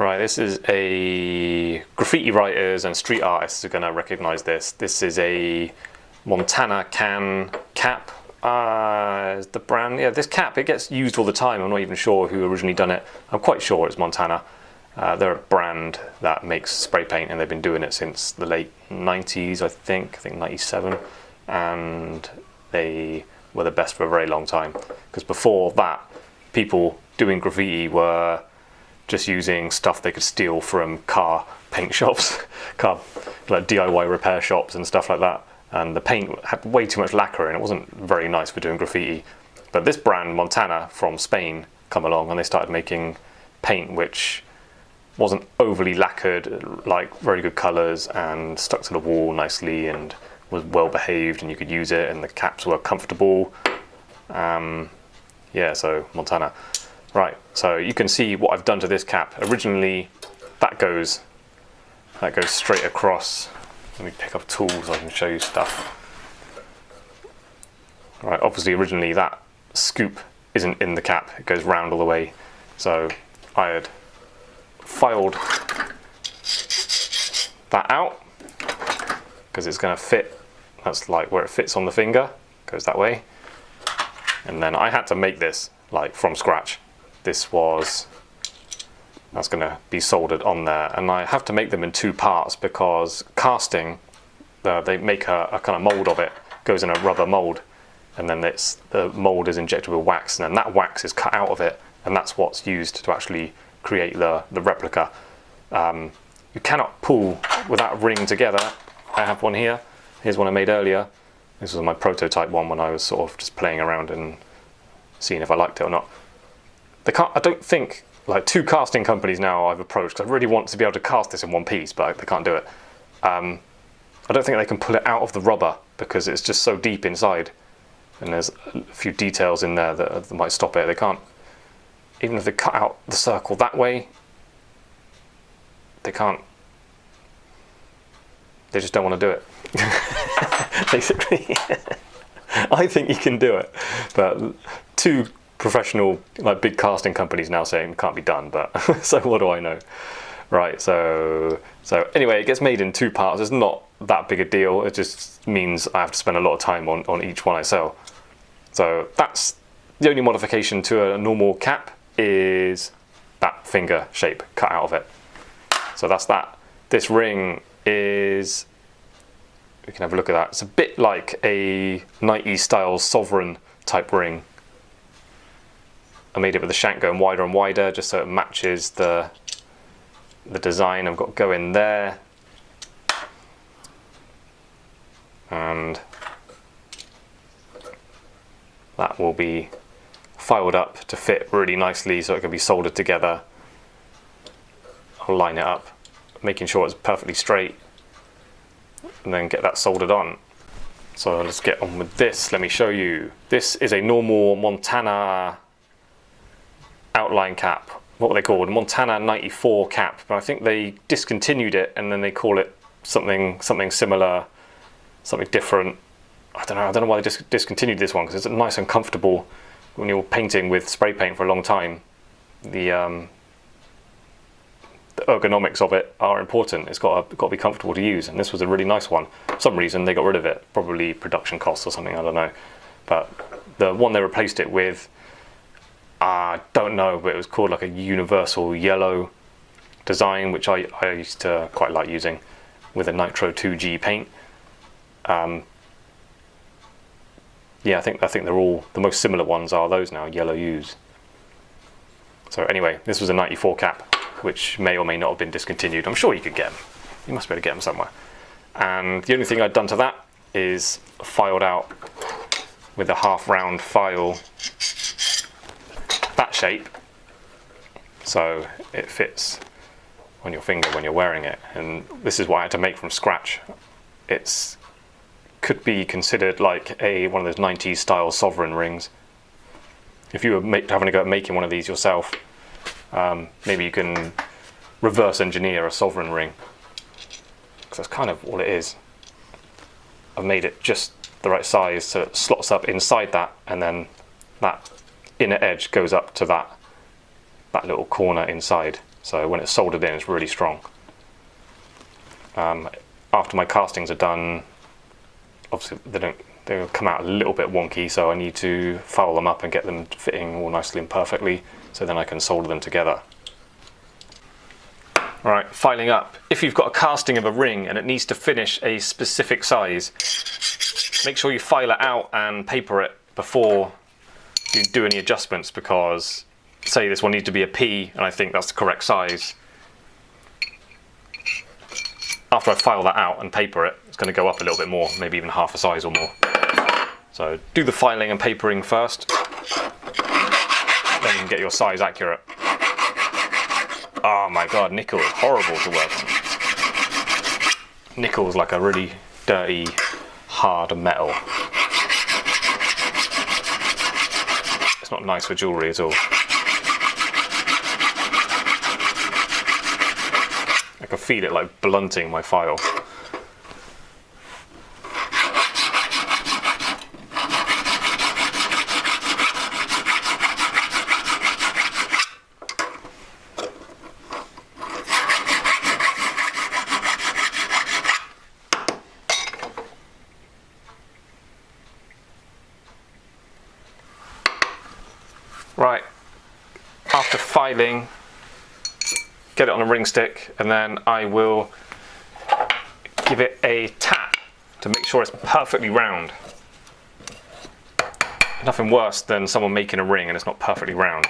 Right, this is a graffiti writers and street artists are going to recognize this. This is a Montana can cap. The brand, yeah, this cap, it gets used all the time. I'm not even sure who originally done it. I'm quite sure it's Montana. They're a brand that makes spray paint and they've been doing it since the late 90s, I think 97. And they were the best for a very long time. Because before that, people doing graffiti were just using stuff they could steal from car paint shops, like DIY repair shops and stuff like that. And the paint had way too much lacquer in it. It wasn't very nice for doing graffiti. But this brand, Montana, from Spain, come along and they started making paint which wasn't overly lacquered, like very good colours and stuck to the wall nicely and was well behaved and you could use it and the caps were comfortable. Yeah, so Montana. Right, so you can see what I've done to this cap. Originally, that goes straight across. Let me pick up tools so I can show you stuff. Right, obviously originally that scoop isn't in the cap, it goes round all the way. So I had filed that out because it's going to fit. That's like where it fits on the finger, goes that way. And then I had to make this like from scratch. That's going to be soldered on there, and I have to make them in two parts because casting, they make a kind of mold of it, goes in a rubber mold, and then the mold is injected with wax, and then that wax is cut out of it, and that's what's used to actually create the replica. You cannot pull without ring together. I have one here. Here's one I made earlier. This was my prototype one when I was sort of just playing around and seeing if I liked it or not. I don't think, like, two casting companies now I've approached, because I really want to be able to cast this in one piece, but they can't do it. I don't think they can pull it out of the rubber because it's just so deep inside, and there's a few details in there that might stop it. They can't, even if they cut out the circle that way, they can't, they just don't want to do it, basically. I think you can do it, but two professional, like big casting companies now saying it can't be done, but so what do I know? Right, so anyway, it gets made in two parts. It's not that big a deal. It just means I have to spend a lot of time on each one I sell. So that's the only modification to a normal cap, is that finger shape cut out of it. So that's that. This ring is, we can have a look at that. It's a bit like a 90s style Soldering type ring. I made it with the shank going wider and wider just so it matches the design I've got going there. And that will be filed up to fit really nicely so it can be soldered together. I'll line it up, making sure it's perfectly straight, and then get that soldered on. So let's get on with this. Let me show you. This is a normal Montana outline cap. What were they called? Montana 94 cap, but I think they discontinued it and then they call it something similar, something different. I don't know why they discontinued this one, because it's nice and comfortable when you're painting with spray paint for a long time. The ergonomics of it are important. It's got to be comfortable to use, and this was a really nice one. For some reason they got rid of it, probably production costs or something, I don't know. But the one they replaced it with, I don't know, but it was called like a universal yellow design, which I used to quite like using with a Nitro 2G paint. Yeah, I think they're all, the most similar ones are those now, yellow U's. So anyway, this was a 94 cap, which may or may not have been discontinued. I'm sure you could get them. You must be able to get them somewhere. And the only thing I'd done to that is filed out with a half round file that shape, so it fits on your finger when you're wearing it. And this is what I had to make from scratch. It's could be considered like one of those 90s style Soldering rings. If you were having a go at making one of these yourself, maybe you can reverse engineer a Soldering ring, because that's kind of all it is. I've made it just the right size so it slots up inside that, and then that inner edge goes up to that little corner inside. So when it's soldered in, it's really strong. After my castings are done, obviously they'll come out a little bit wonky, so I need to file them up and get them fitting all nicely and perfectly, so then I can solder them together. Alright, filing up. If you've got a casting of a ring and it needs to finish a specific size, make sure you file it out and paper it before you do any adjustments, because say this one needs to be a P and I think that's the correct size. After I file that out and paper it, it's going to go up a little bit more, maybe even half a size or more. So do the filing and papering first, then you can get your size accurate. Oh my god, nickel is horrible to work on. Nickel is like a really dirty, hard metal. It's not nice for jewellery at all. I can feel it like blunting my file. Right, after filing, get it on a ring stick, and then I will give it a tap to make sure it's perfectly round. Nothing worse than someone making a ring and it's not perfectly round.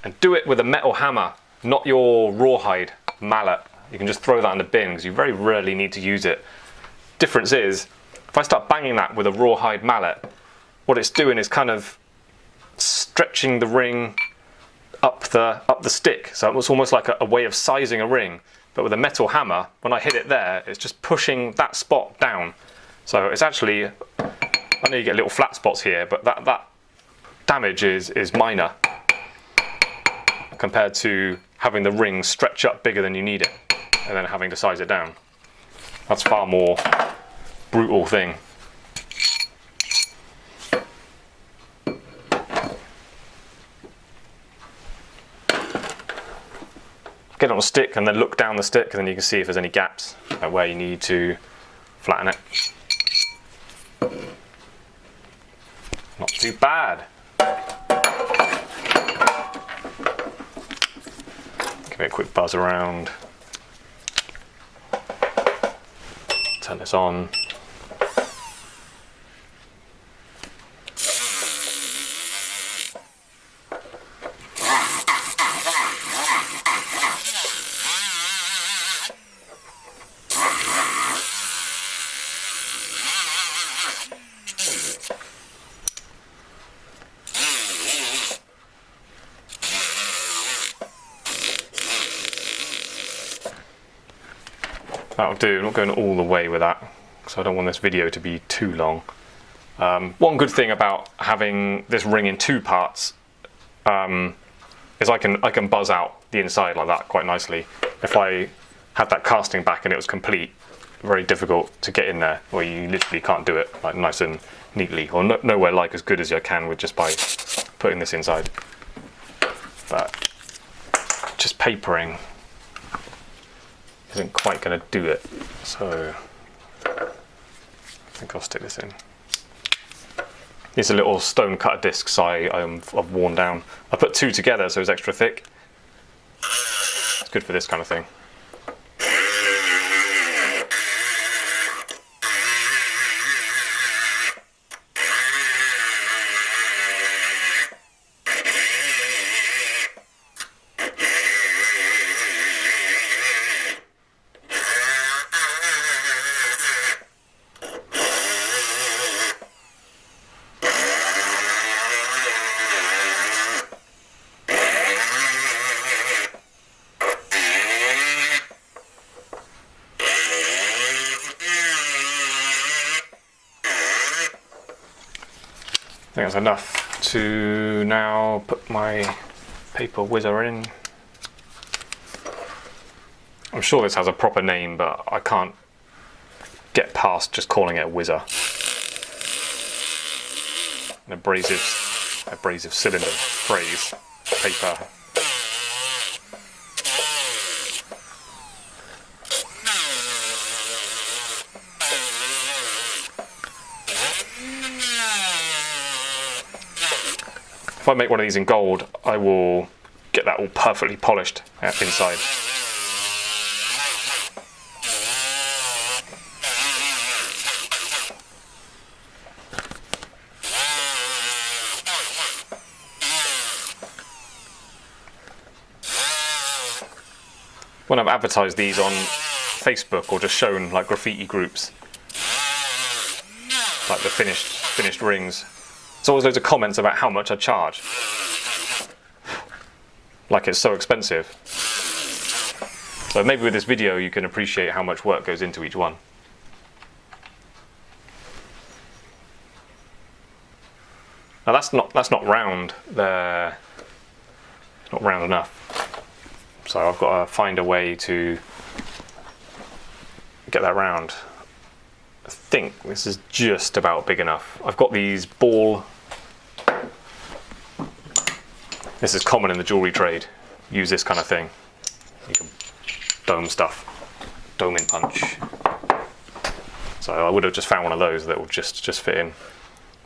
And do it with a metal hammer, not your rawhide mallet. You can just throw that in the bin because you very rarely need to use it. Difference is, if I start banging that with a rawhide mallet, what it's doing is kind of stretching the ring up the stick. So it's almost like a way of sizing a ring. But with a metal hammer, when I hit it there, it's just pushing that spot down. So it's actually, I know you get little flat spots here, but that damage is minor compared to having the ring stretch up bigger than you need it and then having to size it down. That's far more brutal thing. Get it on a stick and then look down the stick, and then you can see if there's any gaps where you need to flatten it. Not too bad. Give it a quick buzz around. Turn this on. That'll do. I'm not going all the way with that, because I don't want this video to be too long. One good thing about having this ring in two parts is I can buzz out the inside like that quite nicely. If I had that casting back and it was complete, very difficult to get in there, or you literally can't do it like nice and neatly, or nowhere like as good as you can with just by putting this inside. But just papering isn't quite going to do it, so I think I'll stick this in. These are little stone cutter discs I've worn down. I put two together so it's extra thick. It's good for this kind of thing. I think that's enough to now put my paper whizzer in. I'm sure this has a proper name, but I can't get past just calling it a whizzer. An abrasive cylinder phrase. paper. If I make one of these in gold, I will get that all perfectly polished inside. When I've advertised these on Facebook or just shown like graffiti groups, like the finished rings, there's always loads of comments about how much I charge. Like it's so expensive. So maybe with this video you can appreciate how much work goes into each one. Now that's not round there. It's not round enough. So I've got to find a way to get that round. I think this is just about big enough. I've got these ball. This is common in the jewellery trade. Use this kind of thing. You can dome stuff, dome in punch. So I would have just found one of those that would just fit in.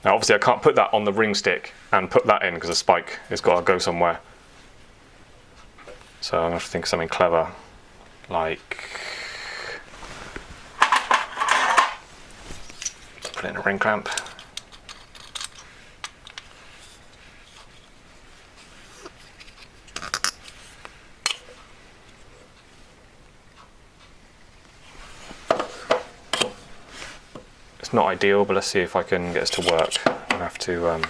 Now obviously I can't put that on the ring stick and put that in because the spike has got to go somewhere. So I'm going to think of something clever, like put it in a ring clamp. It's not ideal, but let's see if I can get this to work. I have to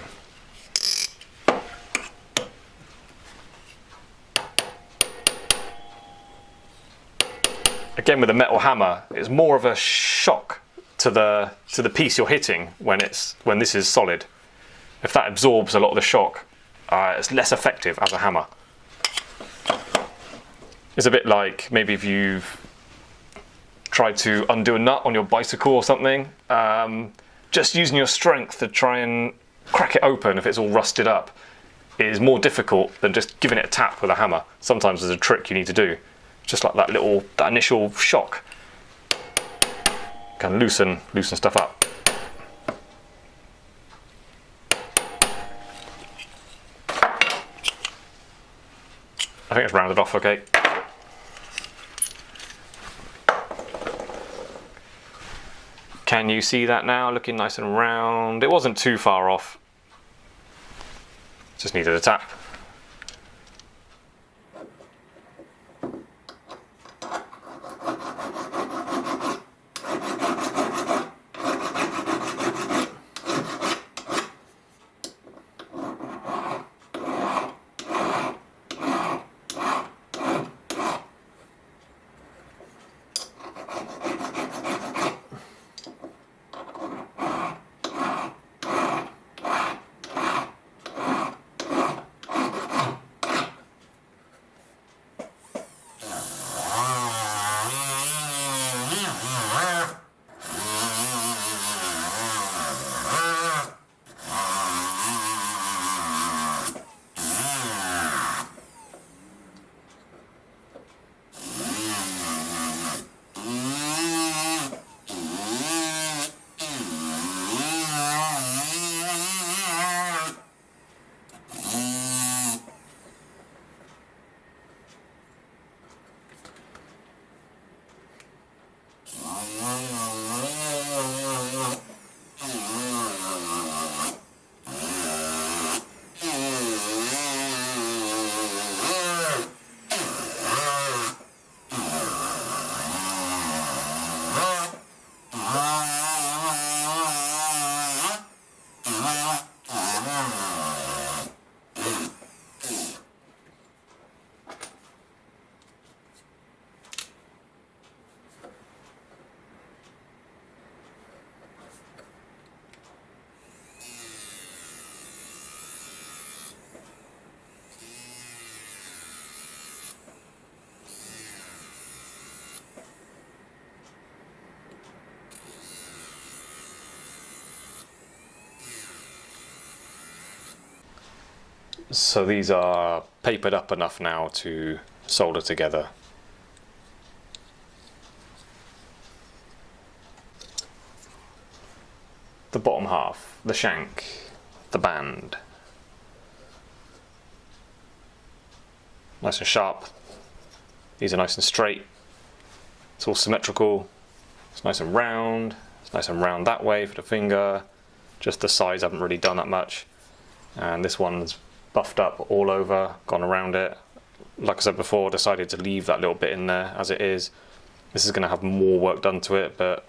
again with a metal hammer, it's more of a shock to the piece you're hitting when this is solid. If that absorbs a lot of the shock, it's less effective as a hammer. It's a bit like maybe if you've tried to undo a nut on your bicycle or something, just using your strength to try and crack it open if it's all rusted up is more difficult than just giving it a tap with a hammer. Sometimes there's a trick you need to do. Just like that initial shock can loosen stuff up. I think it's rounded off okay. Can you see that now? Looking nice and round. It wasn't too far off. Just needed a tap. So these are papered up enough now to solder together. The bottom half, the shank, the band. Nice and sharp. These are nice and straight. It's all symmetrical. It's nice and round. It's nice and round that way for the finger. Just the sides haven't really done that much. And this one's buffed up all over, gone around it. Like I said before, decided to leave that little bit in there as it is. This is going to have more work done to it, but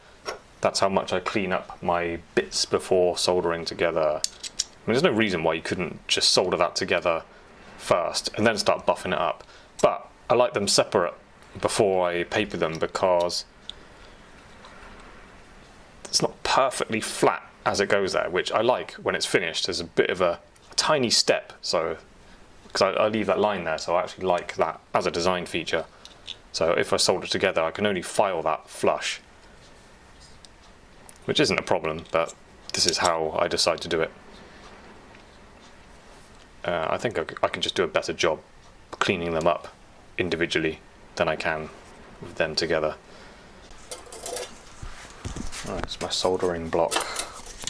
that's how much I clean up my bits before soldering together. I mean, there's no reason why you couldn't just solder that together first and then start buffing it up. But I like them separate before I paper them because it's not perfectly flat as it goes there, which I like when it's finished. There's a bit of a tiny step, so because I leave that line there, so I actually like that as a design feature. So if I solder together, I can only file that flush, which isn't a problem, but this is how I decide to do it. I think I can just do a better job cleaning them up individually than I can with them together. Right, it's my soldering block.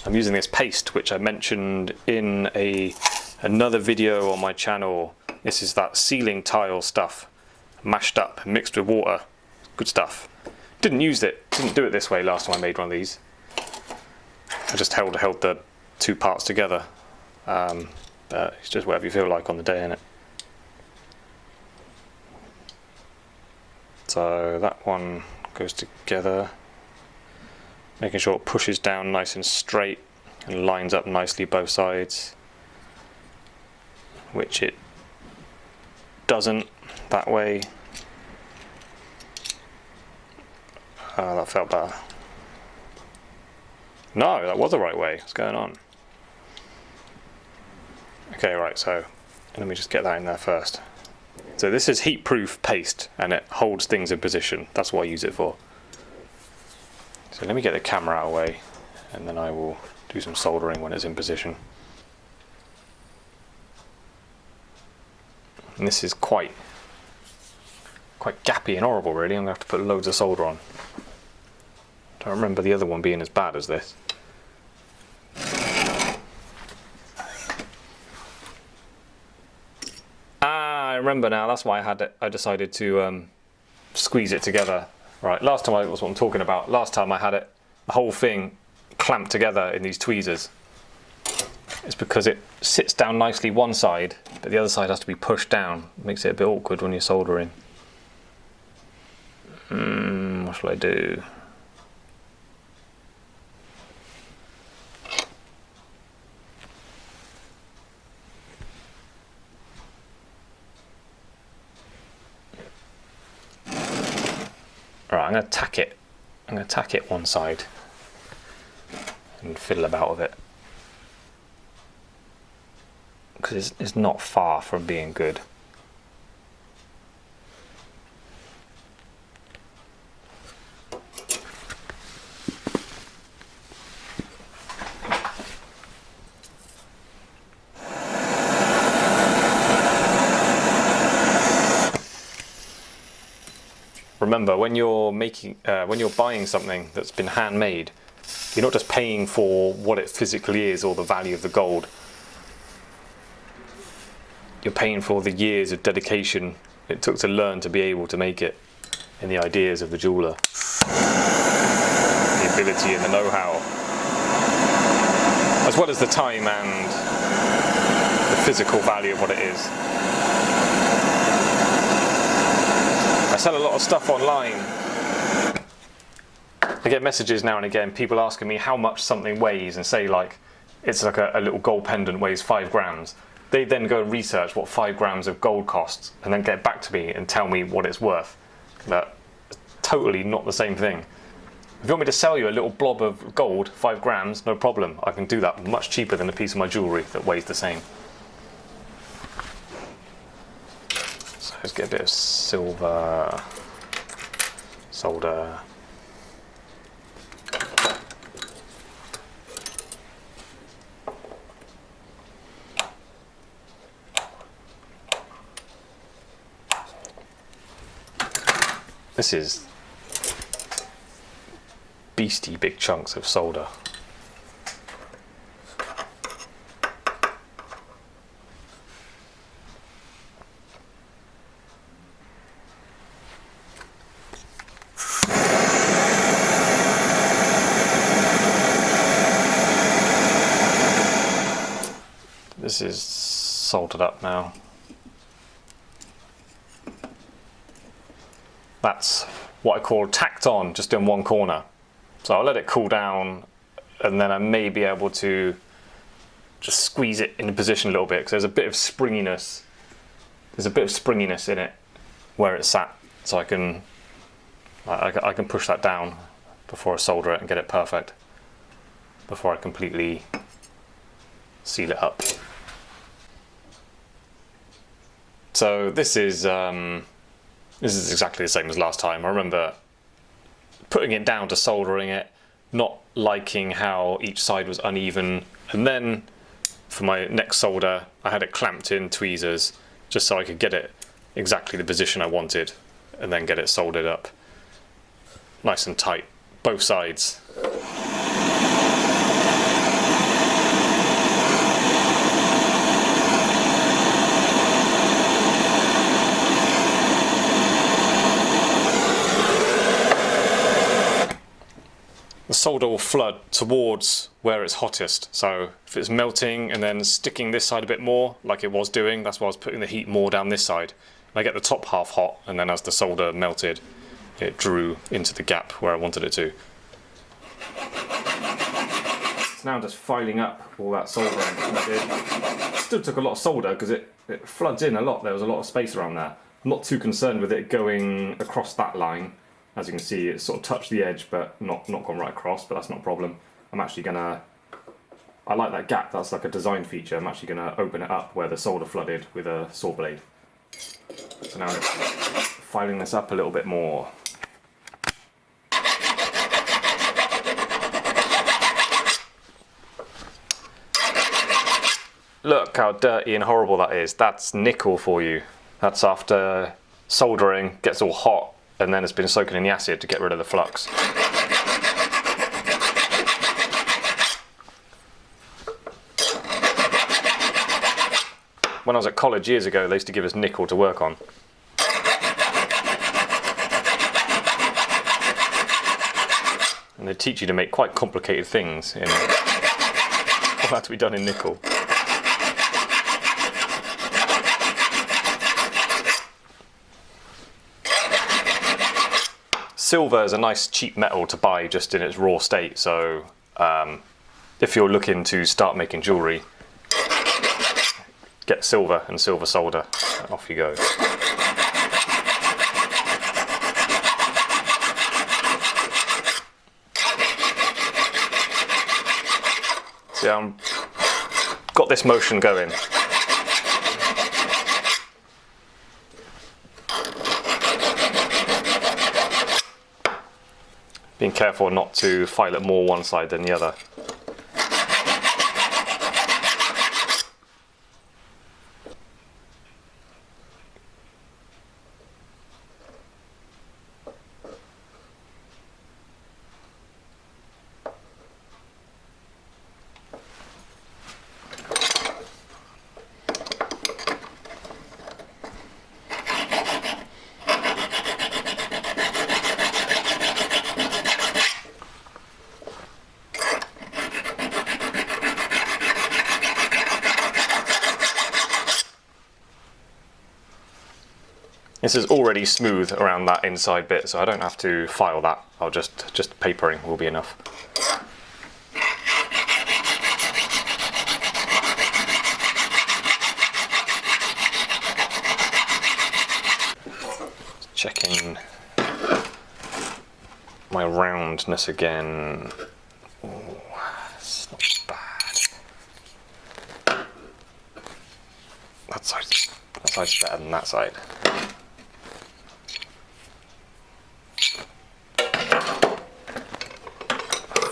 I'm using this paste, which I mentioned in another video on my channel. This is that ceiling tile stuff, mashed up, mixed with water. Good stuff. Didn't do it this way last time I made one of these. I just held the two parts together. But it's just whatever you feel like on the day, innit? So that one goes together, making sure it pushes down nice and straight and lines up nicely both sides, which it doesn't that way. That felt better. No, that was the right way. What's going on? Okay, right, so let me just get that in there first. So this is heat-proof paste and it holds things in position. That's what I use it for. So let me get the camera out of the way and then I will do some soldering when it's in position. And this is quite gappy and horrible, really. I'm going to have to put loads of solder on. Don't remember the other one being as bad as this. I remember now, that's why I decided to squeeze it together. Right, last time was what I'm talking about. Last time I had the whole thing clamped together in these tweezers. It's because it sits down nicely one side, but the other side has to be pushed down. It makes it a bit awkward when you're soldering. What shall I do? Alright, I'm going to tack it. I'm going to tack it one side and fiddle about with it. Because it's not far from being good. Remember, when you're buying something that's been handmade, you're not just paying for what it physically is or the value of the gold. You're paying for the years of dedication it took to learn to be able to make it, and the ideas of the jeweller, the ability and the know-how, as well as the time and the physical value of what it is. I sell a lot of stuff online. I get messages now and again, people asking me how much something weighs and say like it's like a little gold pendant weighs 5 grams. They then go and research what 5 grams of gold costs and then get back to me and tell me what it's worth. That's totally not the same thing. If you want me to sell you a little blob of gold, 5 grams, no problem. I can do that much cheaper than a piece of my jewellery that weighs the same. So let's get a bit of silver solder. This is beastie big chunks of solder. This is soldered up now. That's what I call tacked on, just in one corner. So I'll let it cool down, and then I may be able to just squeeze it into position a little bit, because there's a bit of springiness. There's a bit of springiness in it where it's sat, so I can push that down before I solder it and get it perfect, before I completely seal it up. So this is exactly the same as last time. I remember putting it down to soldering it, not liking how each side was uneven, and then for my next solder I had it clamped in tweezers just so I could get it exactly the position I wanted, and then get it soldered up nice and tight, both sides. The solder will flood towards where it's hottest, so if it's melting and then sticking this side a bit more, like it was doing, that's why I was putting the heat more down this side. And I get the top half hot, and then as the solder melted, it drew into the gap where I wanted it to. It's now just filing up all that soldering. It still took a lot of solder because it floods in a lot. There was a lot of space around there. I'm not too concerned with it going across that line. As you can see, it's sort of touched the edge, but not gone right across, but that's not a problem. I'm actually gonna, I like that gap, that's like a design feature. I'm actually gonna open it up where the solder flooded with a saw blade. So now it's filing this up a little bit more. Look how dirty and horrible that is. That's nickel for you. That's after soldering, gets all hot, and then it's been soaking in the acid to get rid of the flux. When I was at college years ago, they used to give us nickel to work on. And they teach you to make quite complicated things. All had to be done in nickel. Silver is a nice cheap metal to buy just in its raw state, so if you're looking to start making jewellery, get silver and silver solder, and off you go. See, I've got this motion going. Being careful not to file it more one side than the other. This is already smooth around that inside bit, so I don't have to file that. I'll just papering will be enough. Checking my roundness again. Ooh, it's not bad. That side's better than that side.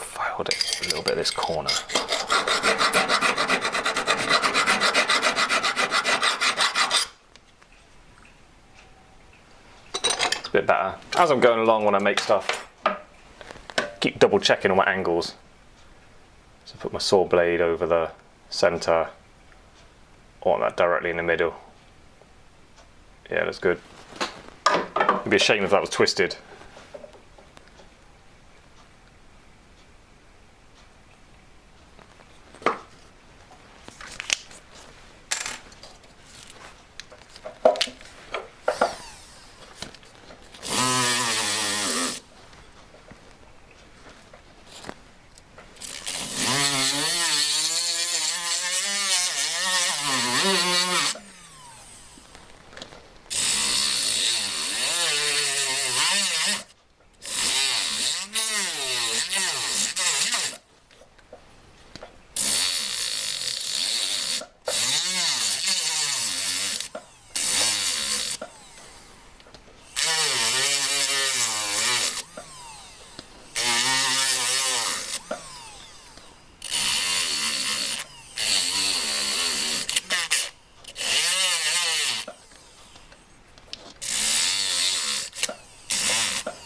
Filed it a little bit of this corner. bit better. As I'm going along when I make stuff, keep double checking all my angles. So put my saw blade over the center. I want that directly in the middle. Yeah, that's good. It'd be a shame if that was twisted.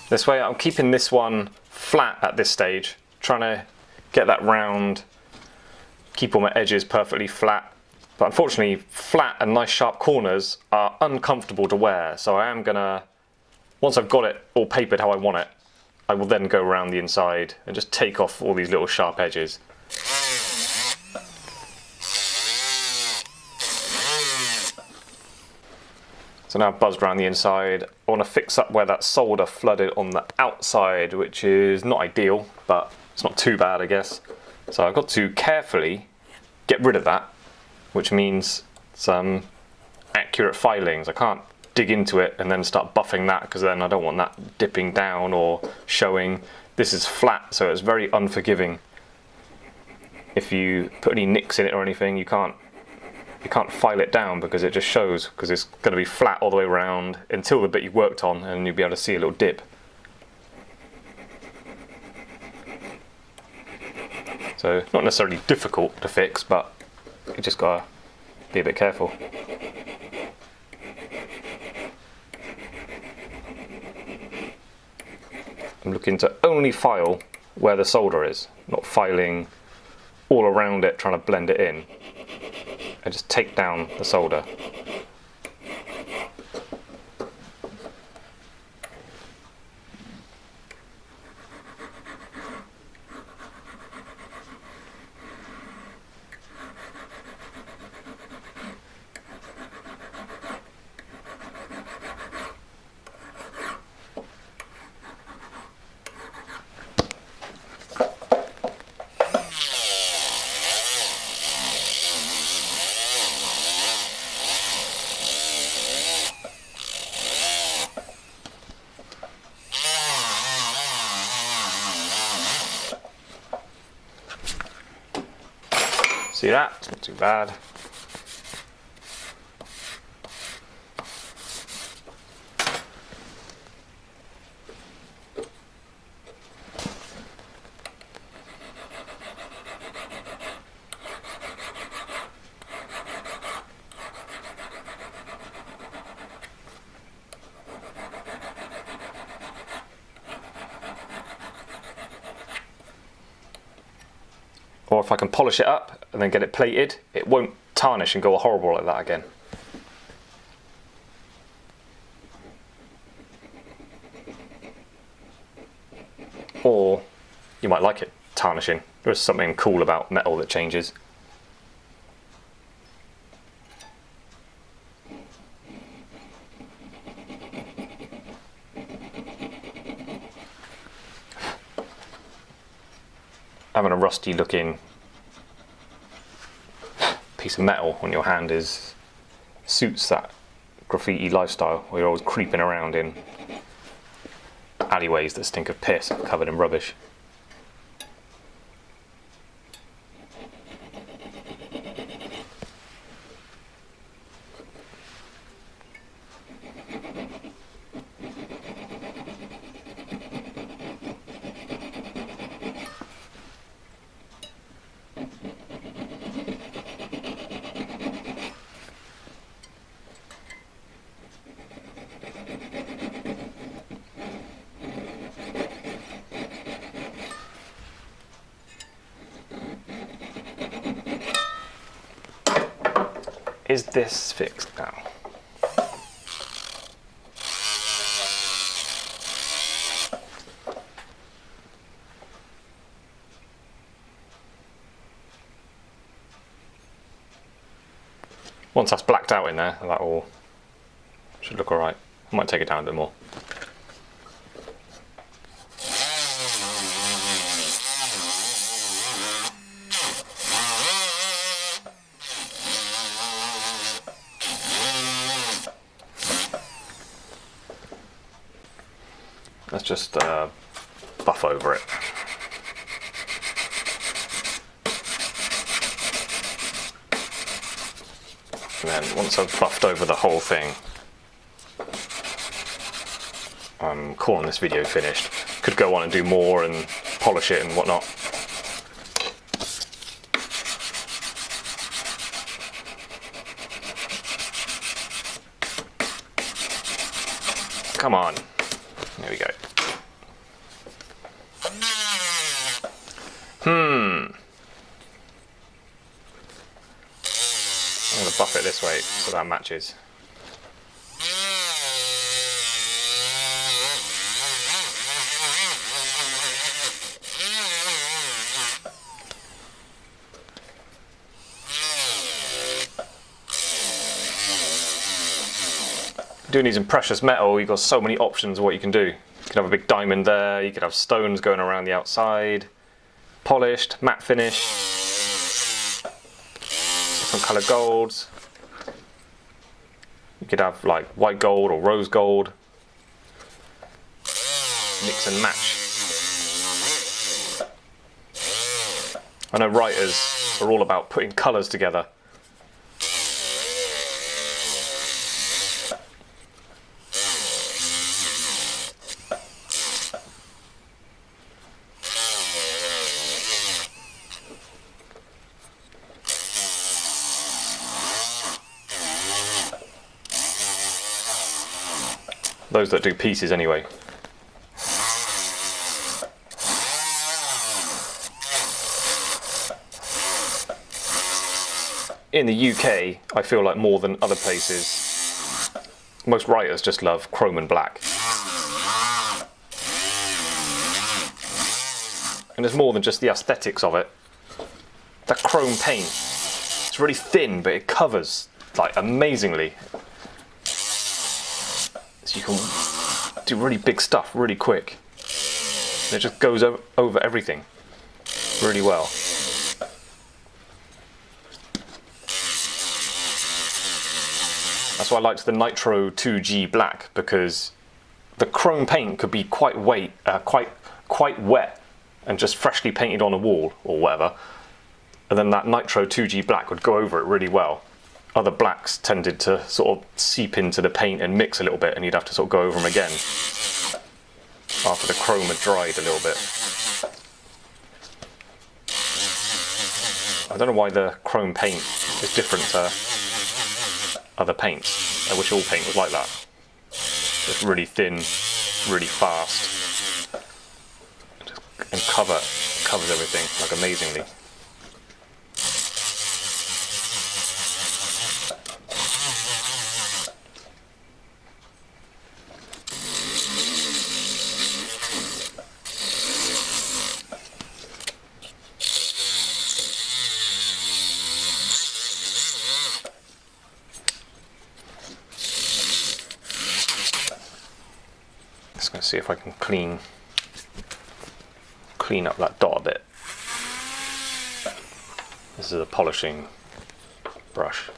This way I'm keeping this one flat at this stage, trying to get that round, keep all my edges perfectly flat. But unfortunately, flat and nice sharp corners are uncomfortable to wear, so I am gonna, once I've got it all papered how I want it, I will then go around the inside and just take off all these little sharp edges. So now I've buzzed around the inside. I want to fix up where that solder flooded on the outside, which is not ideal, but it's not too bad, I guess. So I've got to carefully get rid of that, which means some accurate filings. I can't dig into it and then start buffing that, because then I don't want that dipping down or showing. This is flat, so it's very unforgiving. If you put any nicks in it or anything, you can't file it down because it just shows, because it's going to be flat all the way around until the bit you've worked on, and you'll be able to see a little dip. So not necessarily difficult to fix, but you just gotta be a bit careful. I'm looking to only file where the solder is, not filing all around it trying to blend it in. I just take down the solder. See that? It's not too bad. Or if I can polish it up and then get it plated, it won't tarnish and go horrible like that again. Or you might like it tarnishing. There's something cool about metal that changes. Having a rusty looking piece of metal on your hand suits that graffiti lifestyle where you're always creeping around in alleyways that stink of piss covered in rubbish. is this fixed now? Once that's blacked out in there, that all should look alright. I might take it down a bit more. Let's just buff over it. And then once I've buffed over the whole thing, I'm calling this video finished. Could go on and do more and polish it and whatnot. Come on. There we go. I'm going to buff it this way so that matches. Doing these in precious metal, you've got so many options of what you can do. You could have a big diamond there, you could have stones going around the outside, polished, matte finish, different colour golds. You could have like white gold or rose gold. Mix and match. I know writers are all about putting colours together. Those that do pieces anyway. In the UK, I feel like more than other places, most writers just love chrome and black. And there's more than just the aesthetics of it. That chrome paint, it's really thin, but it covers like amazingly. So you can do really big stuff really quick. And it just goes over everything really well. That's why I liked the Nitro 2G Black, because the chrome paint could be quite wet and just freshly painted on a wall or whatever, and then that Nitro 2G Black would go over it really well. Other blacks tended to sort of seep into the paint and mix a little bit, and you'd have to sort of go over them again after the chrome had dried a little bit. I don't know why the chrome paint is different to other paints. I wish all paint was like that. Just really thin, really fast, and covers everything like amazingly. Just going to see if I can clean up that dot a bit. This is a polishing brush.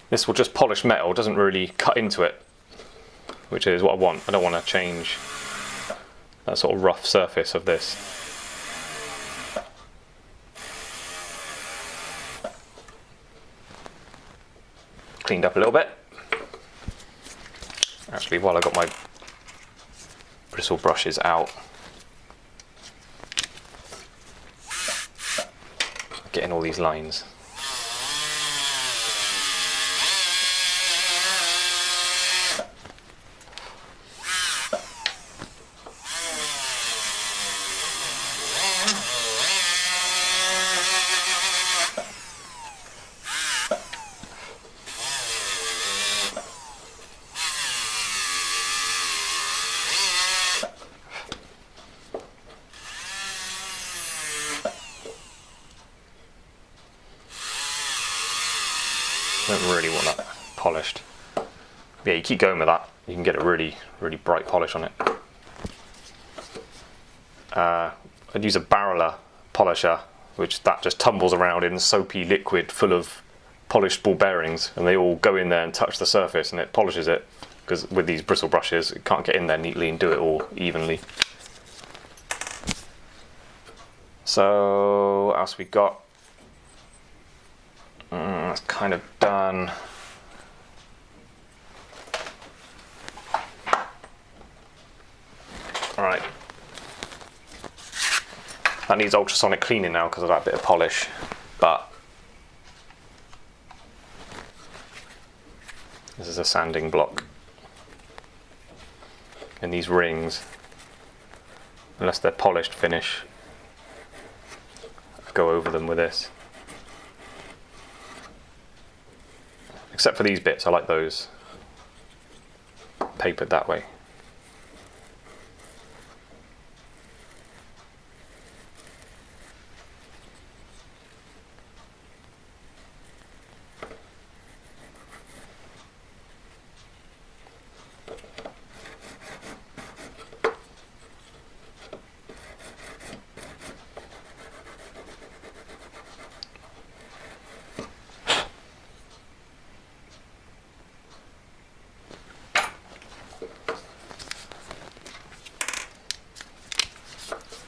This will just polish metal, doesn't really cut into it, which is what I want. I don't want to change that sort of rough surface of this. Cleaned up a little bit. Actually, while I got my bristle brushes out, getting all these lines. Don't really want that polished. Yeah, you keep going with that, you can get a really bright polish on it. I'd use a barreler polisher, which that just tumbles around in soapy liquid full of polished ball bearings, and they all go in there and touch the surface and it polishes it, because with these bristle brushes it can't get in there neatly and do it all evenly. So what else we got? That's kind of done. Alright. That needs ultrasonic cleaning now because of that bit of polish, but this is a sanding block. And these rings, unless they're polished finish, go over them with this. Except for these bits, I like those papered that way.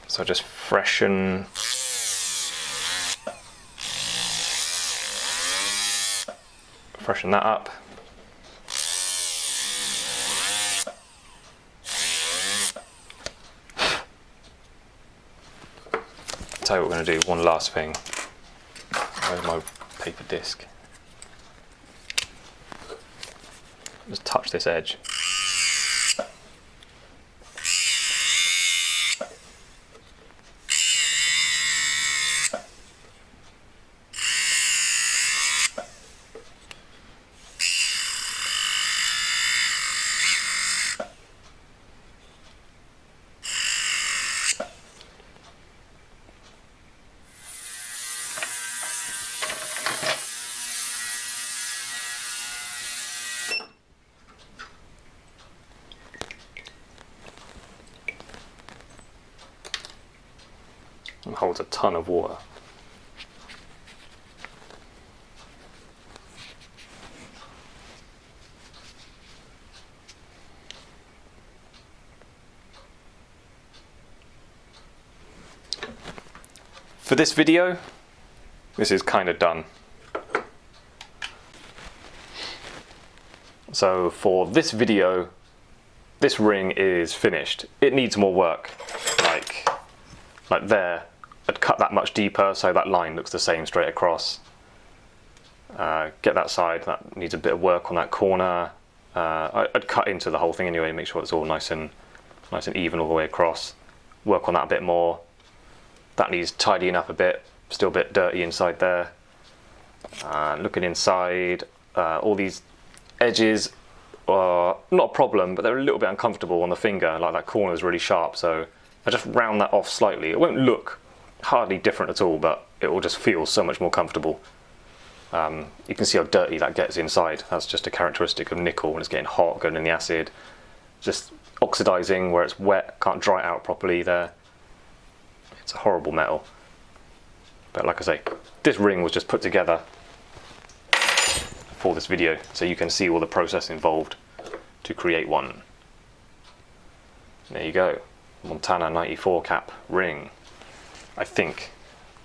So just freshen that up. I'll tell you what we're going to do, one last thing. Where's my paper disc? Just touch this edge. And holds a ton of water. For this video, this is kind of done. So for this video, this ring is finished. It needs more work, like there. I'd cut that much deeper so that line looks the same straight across. Get that side, that needs a bit of work on that corner. I'd cut into the whole thing anyway, make sure it's all nice and even all the way across. Work on that a bit more. That needs tidying up a bit, still a bit dirty inside there. Looking inside, all these edges are not a problem, but they're a little bit uncomfortable on the finger, like that corner is really sharp, so I just round that off slightly. It won't look hardly different at all, but it will just feel so much more comfortable. You can see how dirty that gets inside. That's just a characteristic of nickel when it's getting hot, going in the acid. Just oxidizing where it's wet, can't dry it out properly there. It's a horrible metal. But like I say, this ring was just put together for this video, so you can see all the process involved to create one. There you go, Montana 94 cap ring. I think,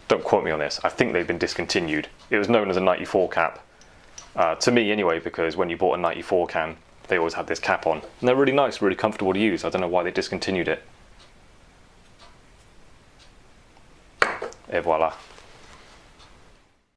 don't quote me on this, I think they've been discontinued. It was known as a 94 cap, to me anyway, because when you bought a 94 can, they always had this cap on. And they're really nice, really comfortable to use. I don't know why they discontinued it. Et voila.